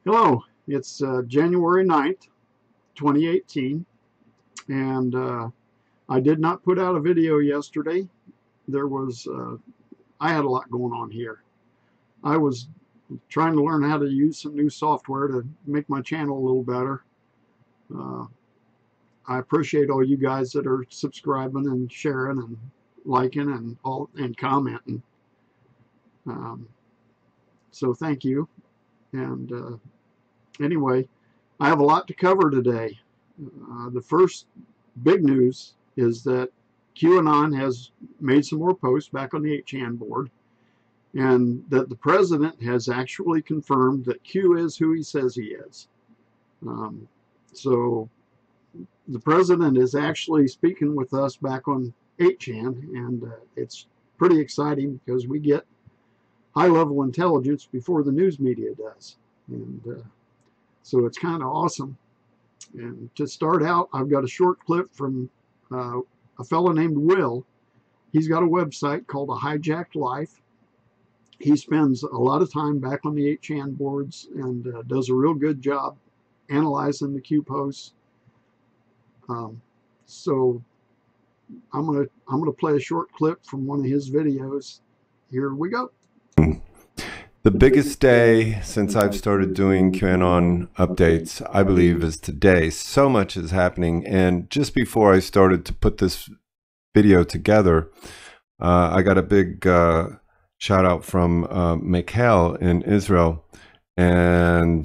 Hello, it's January 9th, 2018, and I did not put out a video yesterday. I had a lot going on here. I was trying to learn how to use some new software to make my channel a little better. Uh, I appreciate all you guys that are subscribing and sharing and liking and commenting. Um, so thank you. And anyway, I have a lot to cover today. The first big news is that QAnon has made some more posts back on the 8chan board, and that the president has actually confirmed that Q is who he says he is. So the president is actually speaking with us back on 8chan, and it's pretty exciting because we get high-level intelligence before the news media does. And so it's kind of awesome. And to start out, I've got a short clip from a fellow named Will. He's got a website called A Hijacked Life. He spends a lot of time back on the 8chan boards and does a real good job analyzing the Q posts. So I'm gonna play a short clip from one of his videos. Here we go. The biggest day since I've started doing QAnon updates, I believe, is today. So much is happening. And just before I started to put this video together, I got a big shout out from Mikhail in Israel. And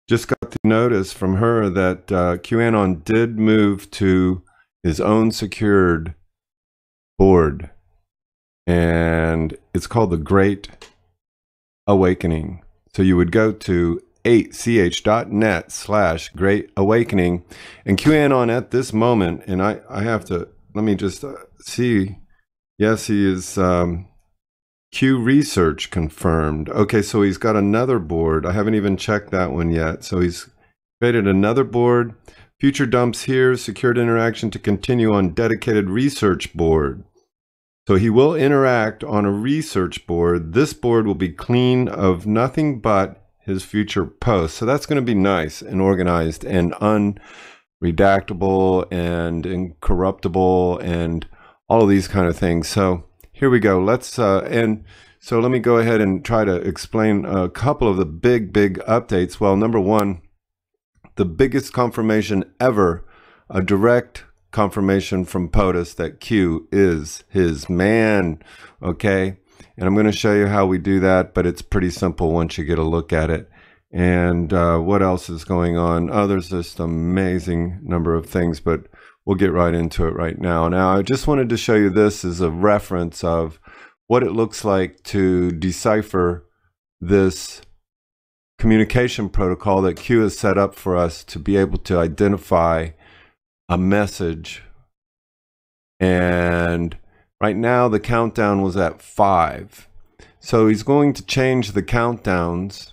just got the notice from her that QAnon did move to his own secured board. And it's called the Great Awakening. So you would go to 8ch.net/Great Awakening, and QAnon at this moment, and I have to, let me just see. Yes, he is Q Research confirmed. Okay, so he's got another board. I haven't even checked that one yet. So he's created another board. Future dumps here, secured interaction to continue on dedicated research board. So he will interact on a research board. This board will be clean of nothing but his future posts. So that's going to be nice and organized and unredactable and incorruptible and all of these kind of things. So here we go. Let's and so let me go ahead and try to explain a couple of the big updates. Well, number one, the biggest confirmation ever, a direct confirmation from POTUS that Q is his man. Okay, and I'm going to show you how we do that, but it's pretty simple once you get a look at it. And what else is going on? Oh, there's just an amazing number of things, but we'll get right into it right now. Now, I just wanted to show you this as a reference of what it looks like to decipher this communication protocol that Q has set up for us to be able to identify a message. And right now the countdown was at 5. So he's going to change the countdowns,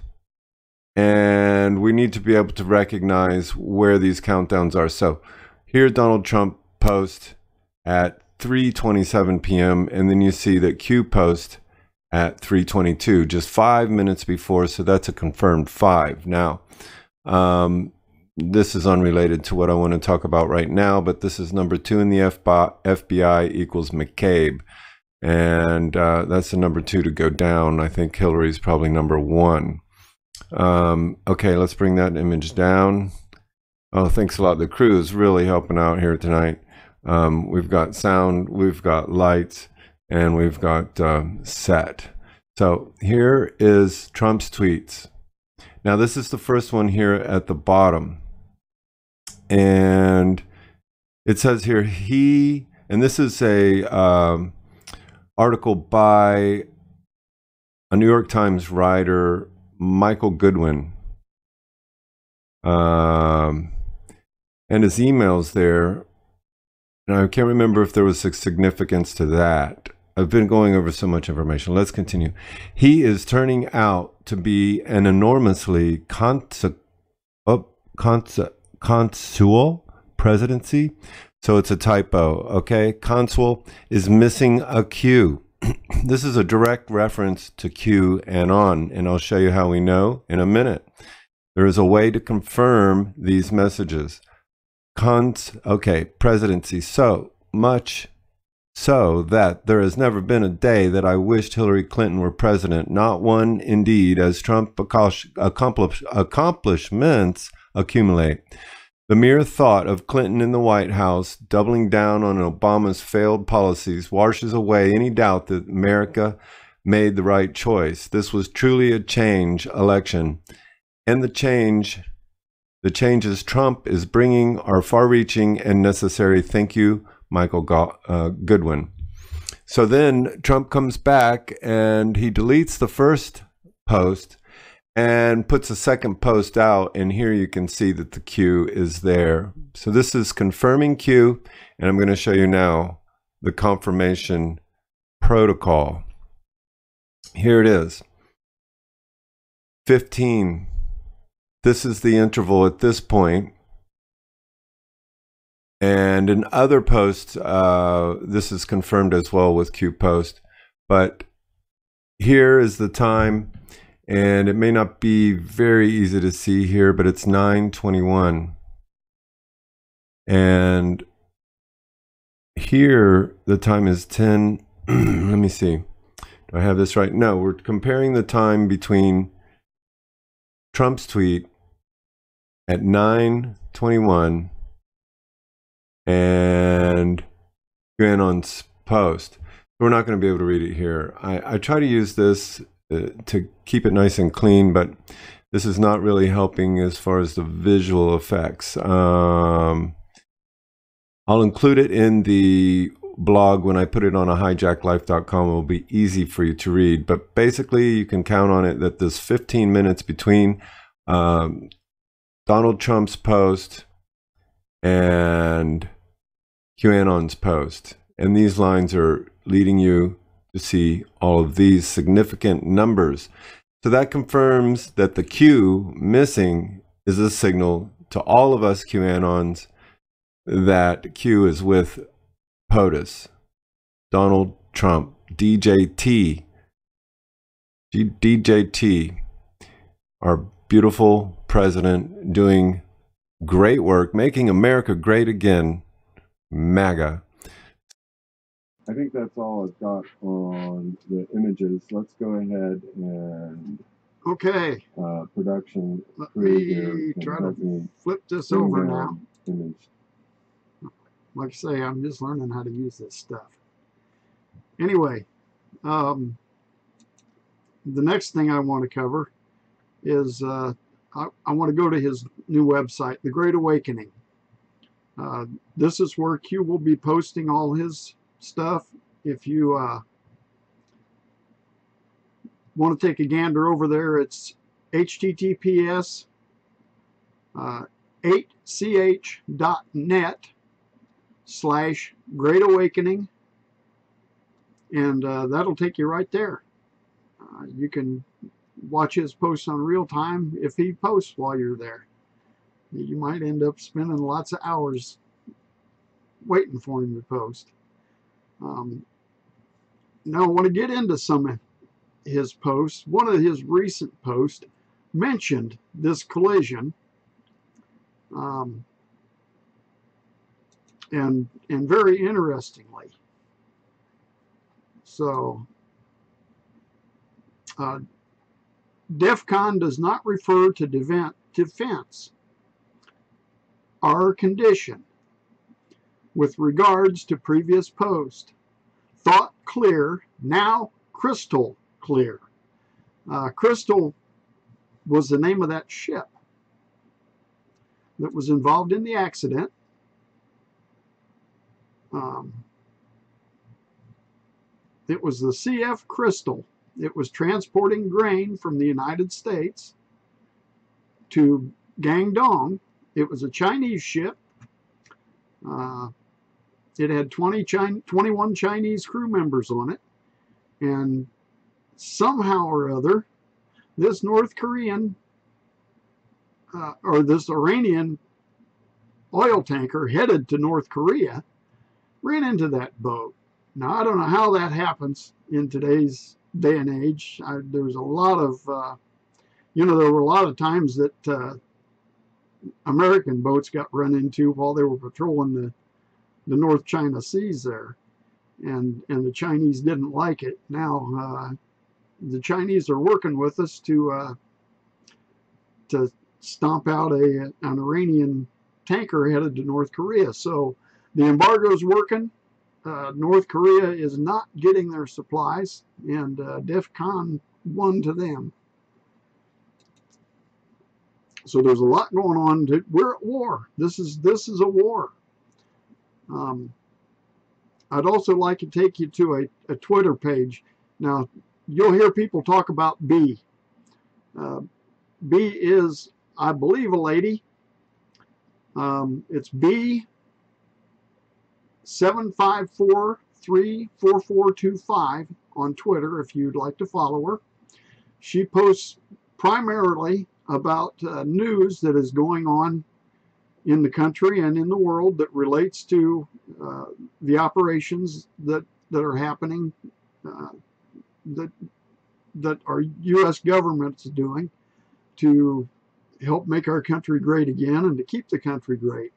and we need to be able to recognize where these countdowns are. So here Donald Trump post at 3:27 p.m. and then you see that Q post at 3:22, just 5 minutes before. So that's a confirmed 5. Now this is unrelated to what I want to talk about right now, but this is number 2 in the FBI equals McCabe. And that's the number 2 to go down. I think Hillary's probably number 1. Okay, let's bring that image down. Oh, thanks a lot. The crew is really helping out here tonight. We've got sound, we've got lights, and we've got set. So here is Trump's tweets. Now, this is the first one here at the bottom. And it says here, and this is a article by a New York Times writer, Michael Goodwin. And his emails there, and I can't remember if there was a significance to that. I've been going over so much information. Let's continue. He is turning out to be an enormously consul presidency. So it's a typo. Okay, consul is missing a Q. This is a direct reference to QAnon, and I'll show you how we know in a minute. There is a way to confirm these messages. Okay, presidency. So much so that there has never been a day that I wished Hillary Clinton were president. Not one, indeed, as Trump accomplishments accumulate. The mere thought of Clinton in the White House doubling down on Obama's failed policies washes away any doubt that America made the right choice. This was truly a change election. And the changes Trump is bringing are far-reaching and necessary. Thank you, Michael Goodwin. So then Trump comes back and he deletes the first post and puts a second post out, and here you can see that the Q is there. So this is confirming Q, and I'm going to show you now the confirmation protocol. Here it is. 15. This is the interval at this point. And in other posts, this is confirmed as well with Q post. But here is the time. And it may not be very easy to see here, but it's 9:21. And here the time is 10. Let me see. Do I have this right? No, we're comparing the time between Trump's tweet at 9:21 and QAnon's post. We're not going to be able to read it here. I try to use this to keep it nice and clean, but this is not really helping as far as the visual effects. I'll include it in the blog when I put it on a hijacklife.com. It will be easy for you to read, but basically you can count on it that this 15 minutes between Donald Trump's post and QAnon's post, and these lines are leading you to see all of these significant numbers. So that confirms that the Q missing is a signal to all of us QAnons that Q is with POTUS, Donald Trump, DJT, our beautiful president doing great work, making America great again, MAGA. I think that's all I've got on the images. Let's go ahead and production. Let me try to flip this over now. Image. Like I say, I'm just learning how to use this stuff. Anyway, the next thing I want to cover is I want to go to his new website, The Great Awakening. This is where Q will be posting all his stuff. If you want to take a gander over there, it's https 8ch.net/Great Awakening, and that'll take you right there. You can watch his posts on real time if he posts while you're there. You might end up spending lots of hours waiting for him to post. Now I want to get into some of his posts. One of his recent posts mentioned this collision, and very interestingly. So DEFCON does not refer to defense or condition with regards to previous post. Thought clear, now crystal clear. Crystal was the name of that ship that was involved in the accident. It was the CF Crystal. It was transporting grain from the United States to Guangdong. It was a Chinese ship. It had 21 Chinese crew members on it, and somehow or other, this North Korean or this Iranian oil tanker headed to North Korea ran into that boat. Now, I don't know how that happens in today's day and age. There's a lot of, there were a lot of times that American boats got run into while they were patrolling the North China Seas there, and the Chinese didn't like it. Now, the Chinese are working with us to stomp out an Iranian tanker headed to North Korea. So the embargo is working. North Korea is not getting their supplies, and DEFCON 1 to them. So there's a lot going on. We're at war. This is a war. I'd also like to take you to a Twitter page. Now, you'll hear people talk about B. B is, I believe, a lady. It's B 754-34425 on Twitter if you'd like to follow her. She posts primarily about news that is going on in the country and in the world that relates to the operations that are happening, that our U.S. government's doing to help make our country great again and to keep the country great.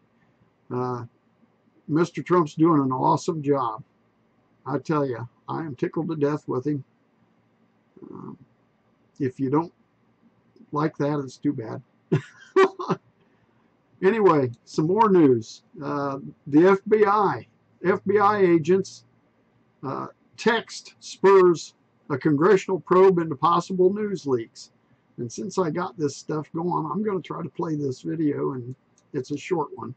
Mr. Trump's doing an awesome job. I tell you, I am tickled to death with him. If you don't like that, it's too bad. Anyway, some more news. The FBI agents text spurs a congressional probe into possible news leaks. And since I got this stuff going, I'm going to try to play this video, and it's a short one.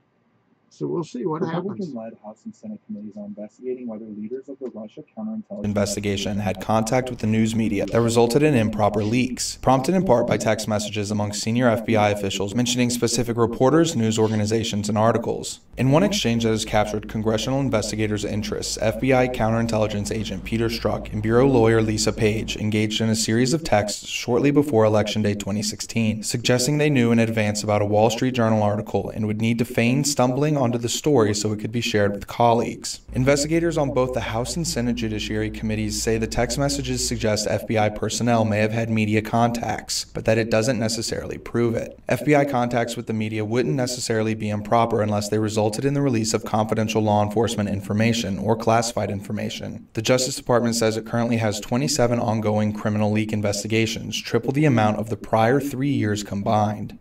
So we'll see what happens. Republican-led House and Senate committees are investigating whether leaders of the Russia counterintelligence investigation had contact with the news media that resulted in improper leaks, prompted in part by text messages among senior FBI officials mentioning specific reporters, news organizations, and articles. In one exchange that has captured congressional investigators' interests, FBI counterintelligence agent Peter Strzok and bureau lawyer Lisa Page engaged in a series of texts shortly before Election Day 2016, suggesting they knew in advance about a Wall Street Journal article and would need to feign stumbling onto the story so it could be shared with colleagues. Investigators on both the House and Senate Judiciary Committees say the text messages suggest FBI personnel may have had media contacts, but that it doesn't necessarily prove it. FBI contacts with the media wouldn't necessarily be improper unless they resulted in the release of confidential law enforcement information or classified information. The Justice Department says it currently has 27 ongoing criminal leak investigations, triple the amount of the prior 3 years combined.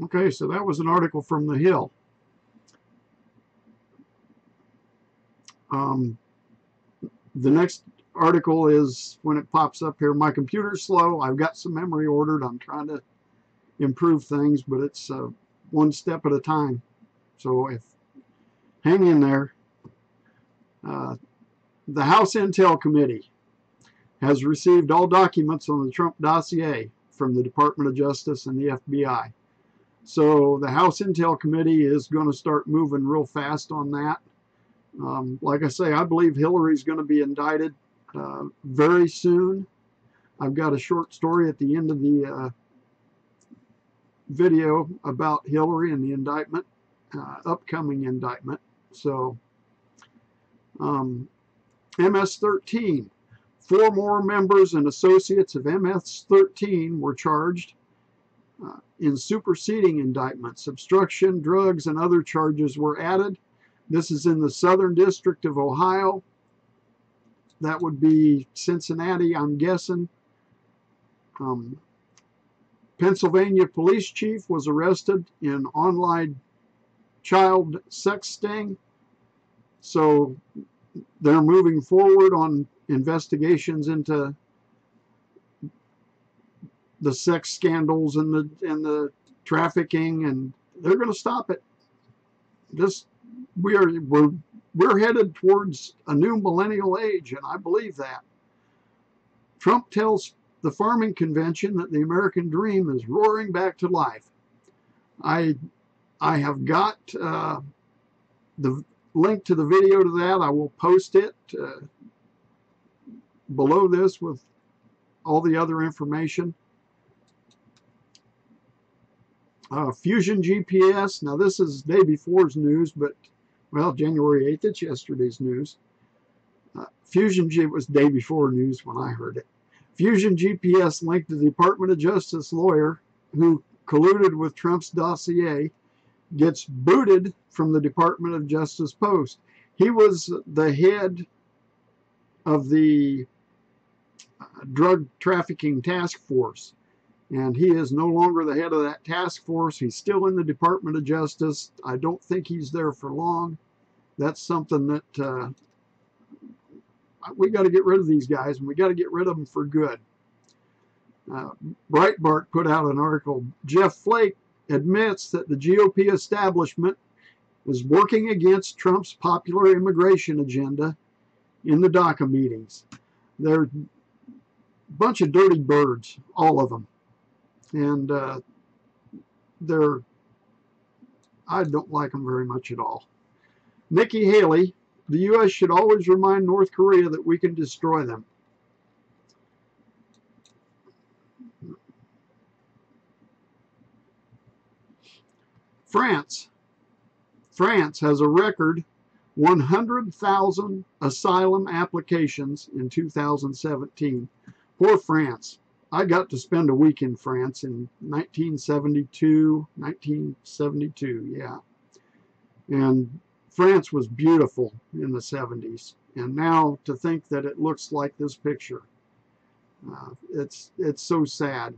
Okay, so that was an article from The Hill. The next article is, when it pops up here, my computer's slow. I've got some memory ordered. I'm trying to improve things, but it's one step at a time. So hang in there. The House Intel Committee has received all documents on the Trump dossier from the Department of Justice and the FBI. So the House Intel Committee is going to start moving real fast on that. Like I say, I believe Hillary's going to be indicted very soon. I've got a short story at the end of the video about Hillary and the indictment, upcoming indictment. So MS-13. 4 more members and associates of MS-13 were charged in superseding indictments. Obstruction, drugs, and other charges were added. This is in the Southern District of Ohio. That would be Cincinnati, I'm guessing. Pennsylvania police chief was arrested in online child sex sting. So they're moving forward on investigations into the sex scandals and the trafficking, and they're going to stop it. We're headed towards a new millennial age, and I believe that. Trump tells the farming convention that the American dream is roaring back to life. I have got the link to the video to that. I will post it below this with all the other information. Fusion GPS. Now this is day before's news, but well, January 8th, it's yesterday's news. It was day before news when I heard it. Fusion GPS linked the Department of Justice lawyer who colluded with Trump's dossier gets booted from the Department of Justice post. He was the head of the drug trafficking task force, and he is no longer the head of that task force. He's still in the Department of Justice. I don't think he's there for long. That's something that we got to get rid of these guys, and we got to get rid of them for good. Breitbart put out an article. Jeff Flake admits that the GOP establishment is working against Trump's popular immigration agenda in the DACA meetings. They're a bunch of dirty birds, all of them. And I don't like them very much at all. Nikki Haley, the U.S. should always remind North Korea that we can destroy them. France has a record 100,000 asylum applications in 2017. Poor France. I got to spend a week in France in 1972, yeah. And France was beautiful in the 70s. And now to think that it looks like this picture, it's so sad.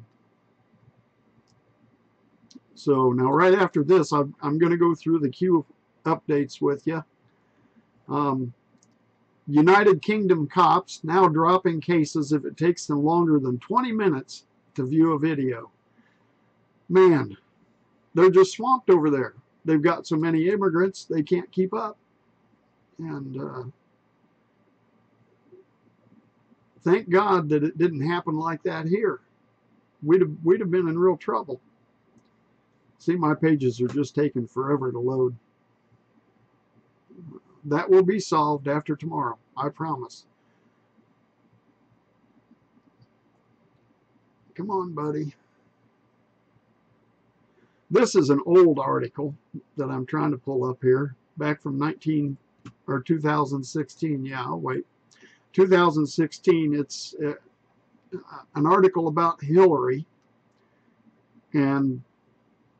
So now right after this, I'm going to go through the Q updates with you. United Kingdom cops now dropping cases if it takes them longer than 20 minutes to view a video. Man, they're just swamped over there. They've got so many immigrants, they can't keep up. And thank God that it didn't happen like that here. We'd have been in real trouble. See, my pages are just taking forever to load. That will be solved after tomorrow, I promise. Come on, buddy. This is an old article that I'm trying to pull up here, back from 2016. Yeah, I'll wait. 2016, it's an article about Hillary, and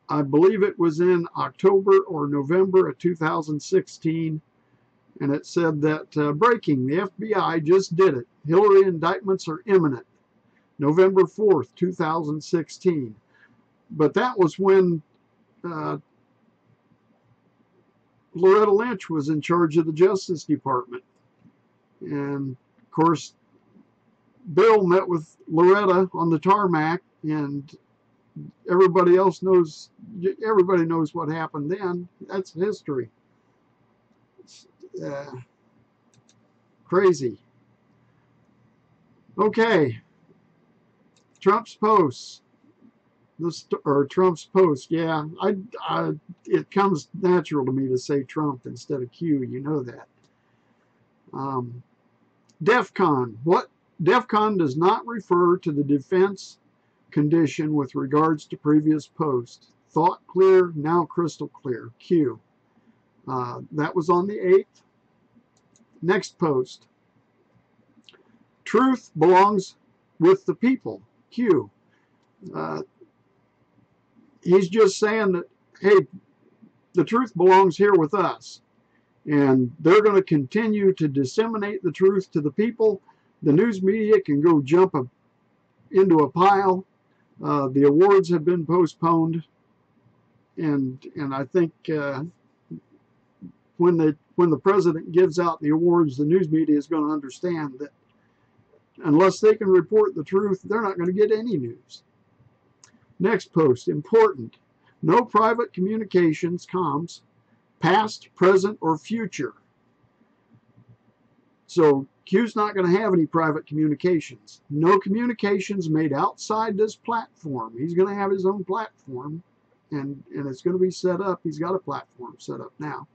I believe it was in October or November of 2016, and it said that breaking, the FBI just did it. Hillary indictments are imminent. November 4th, 2016. But that was when Loretta Lynch was in charge of the Justice Department. And of course, Bill met with Loretta on the tarmac, and everybody knows what happened then. That's history. It's, crazy. Okay. Trump's posts. Trump's post. Yeah, it comes natural to me to say Trump instead of Q. You know that. DEFCON. What? DEFCON does not refer to the defense condition with regards to previous posts. Thought clear, now crystal clear. Q. That was on the 8th. Next post. Truth belongs with the people. Q. He's just saying that, hey, the truth belongs here with us. And they're going to continue to disseminate the truth to the people. The news media can go jump into a pile. The awards have been postponed. And I think when the president gives out the awards, the news media is going to understand that unless they can report the truth, they're not going to get any news. Next post, important. No private communications, comms, past, present, or future. So Q's not going to have any private communications. No communications made outside this platform. He's going to have his own platform, and it's going to be set up. He's got a platform set up now.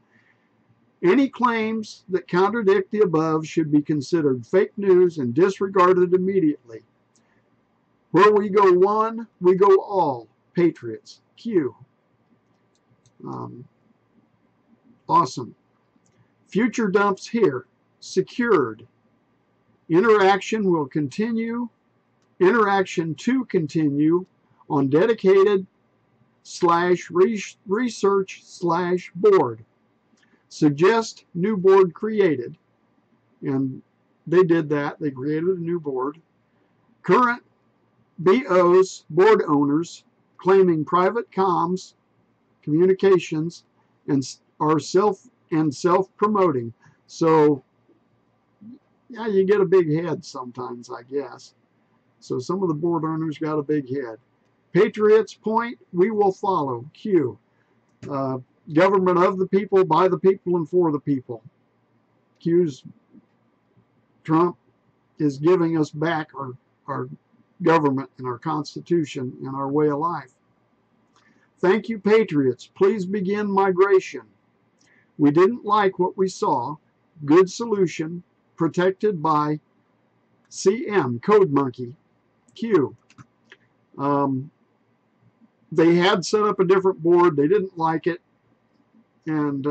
Any claims that contradict the above should be considered fake news and disregarded immediately. Where we go one, we go all. Patriots. Q. Awesome. Future dumps here. Secured. Interaction will continue. Interaction to continue on dedicated /research/board. Suggest new board created. And they did that. They created a new board. Current BOs, board owners, claiming private comms, communications, and are self-promoting. So, yeah, you get a big head sometimes, I guess. So some of the board owners got a big head. Patriots point, we will follow. Q. Government of the people, by the people, and for the people. Q's Trump is giving us back our government and our Constitution and our way of life. Thank you, Patriots. Please begin migration. We didn't like what we saw. Good solution. Protected by CM, Code Monkey. Q. They had set up a different board. They didn't like it. And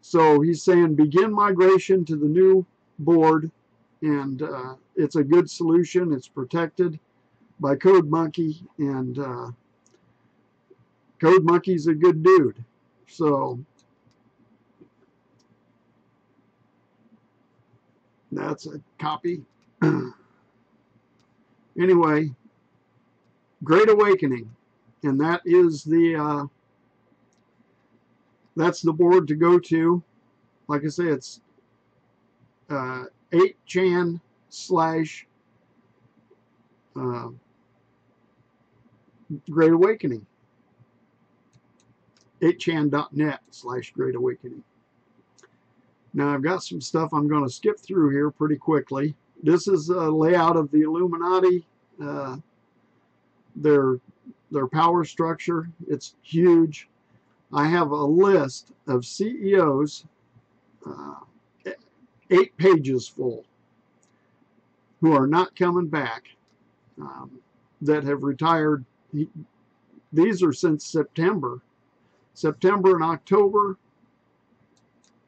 so he's saying begin migration to the new board. And it's a good solution. It's protected by Code Monkey. And Code Monkey's a good dude. So that's a copy. Anyway, Great Awakening, and that is the that's the board to go to. Like I say, it's 8chan / Great Awakening. 8chan.net/Great Awakening. Now I've got some stuff I'm going to skip through here pretty quickly. This is a layout of the Illuminati, their power structure. It's huge. I have a list of CEOs, 8 pages full, who are not coming back, that have retired. These are since September and October.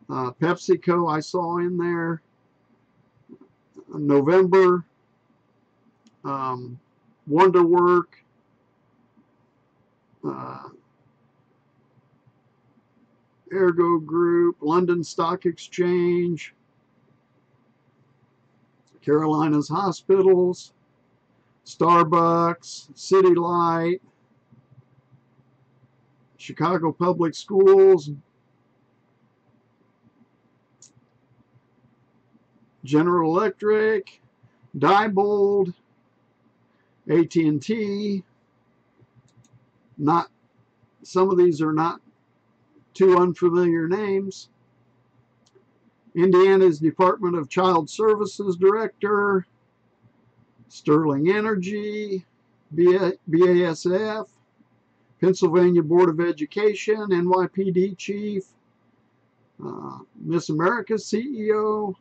PepsiCo I saw in there. November. Wonderwork. Ergo Group. London Stock Exchange. Carolinas Hospitals. Starbucks. City Light. Chicago Public Schools. General Electric, Diebold, AT&T. Not, some of these are not too unfamiliar names. Indiana's Department of Child Services Director, Sterling Energy, BASF, Pennsylvania Board of Education, NYPD Chief, Miss America CEO,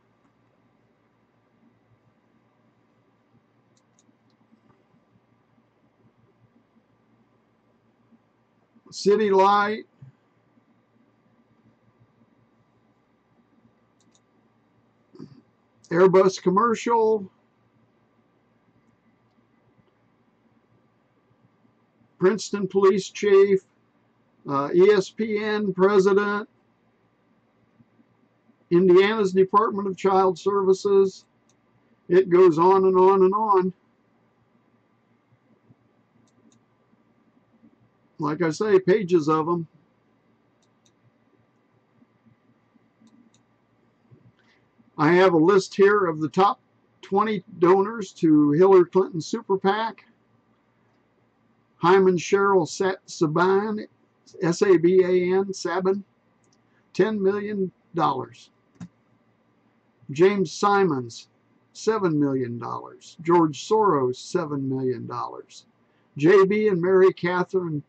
City Light, Airbus Commercial, Princeton Police Chief, ESPN President, Indiana's Department of Child Services. It goes on and on and on. Like I say, pages of them. I have a list here of the top 20 donors to Hillary Clinton's super PAC. Hyman Cheryl Saban, S-A-B-A-N, Sabin, $10 million. James Simons, $7 million. George Soros, $7 million. J.B. and Mary Catherine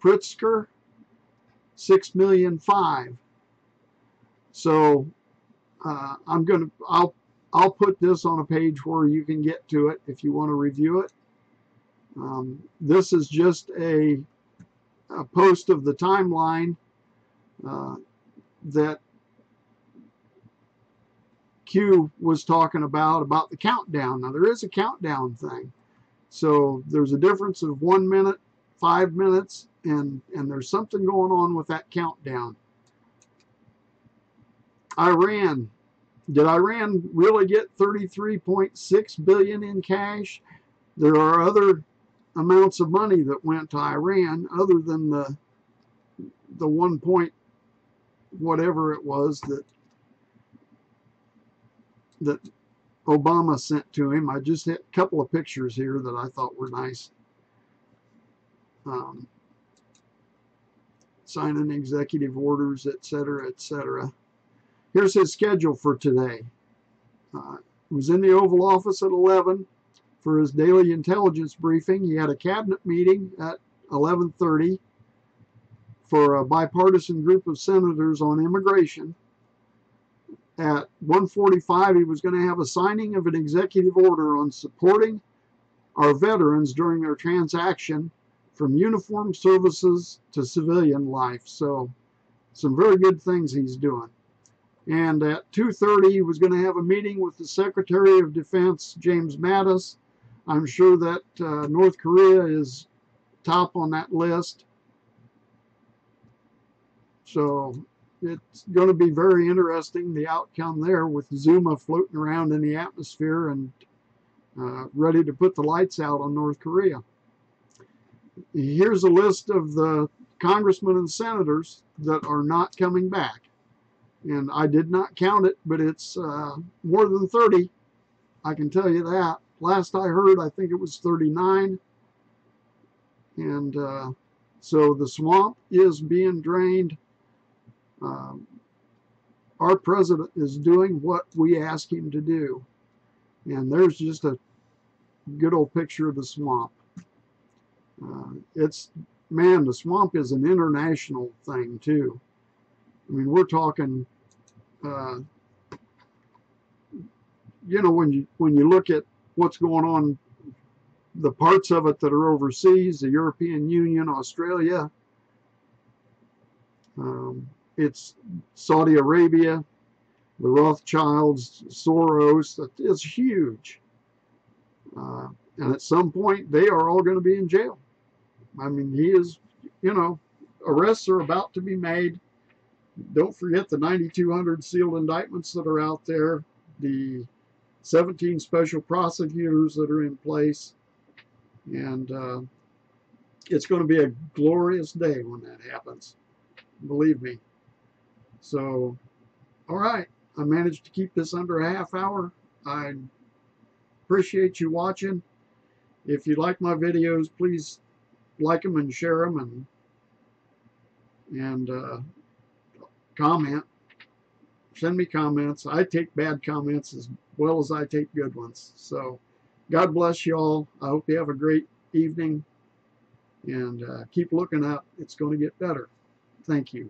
Pritzker, $6.5 million. So I'll put this on a page where you can get to it if you want to review it. This is just a a post of the timeline that Q was talking about the countdown. Now there is a countdown thing. So there's a difference of 1 minute, 5 minutes, and there's something going on with that countdown. Iran. Did Iran really get 33.6 billion in cash? There are other amounts of money that went to Iran other than the 1 point whatever it was that Obama sent to him. I just had a couple of pictures here that I thought were nice. Signing executive orders, etc., etc. Here's his schedule for today. He was in the Oval Office at 11 for his daily intelligence briefing. He had a cabinet meeting at 11:30 for a bipartisan group of senators on immigration. At 1:45, he was going to have a signing of an executive order on supporting our veterans during their transaction from uniformed services to civilian life. So some very good things he's doing. And at 2:30, he was going to have a meeting with the Secretary of Defense, James Mattis. I'm sure that North Korea is top on that list. So it's going to be very interesting, the outcome there, with Zuma floating around in the atmosphere and ready to put the lights out on North Korea. Here's a list of the congressmen and senators that are not coming back. And I did not count it, but it's more than 30. I can tell you that. Last I heard, I think it was 39. And so the swamp is being drained. Our president is doing what we ask him to do. And there's just a good old picture of the swamp. Man, the swamp is an international thing too. I mean, we're talking, you know, when you look at what's going on, the parts of it that are overseas, the European Union, Australia, it's Saudi Arabia, the Rothschilds, Soros, it's huge. And at some point, they are all going to be in jail. I mean, he is, you know, arrests are about to be made. Don't forget the 9,200 sealed indictments that are out there, the 17 special prosecutors that are in place, and it's going to be a glorious day when that happens, believe me. So, all right, I managed to keep this under a half hour. I appreciate you watching. If you like my videos, please like them and share them and comment. Send me comments. I take bad comments as well as I take good ones. So God bless you all. I hope you have a great evening, and keep looking up. It's going to get better. Thank you.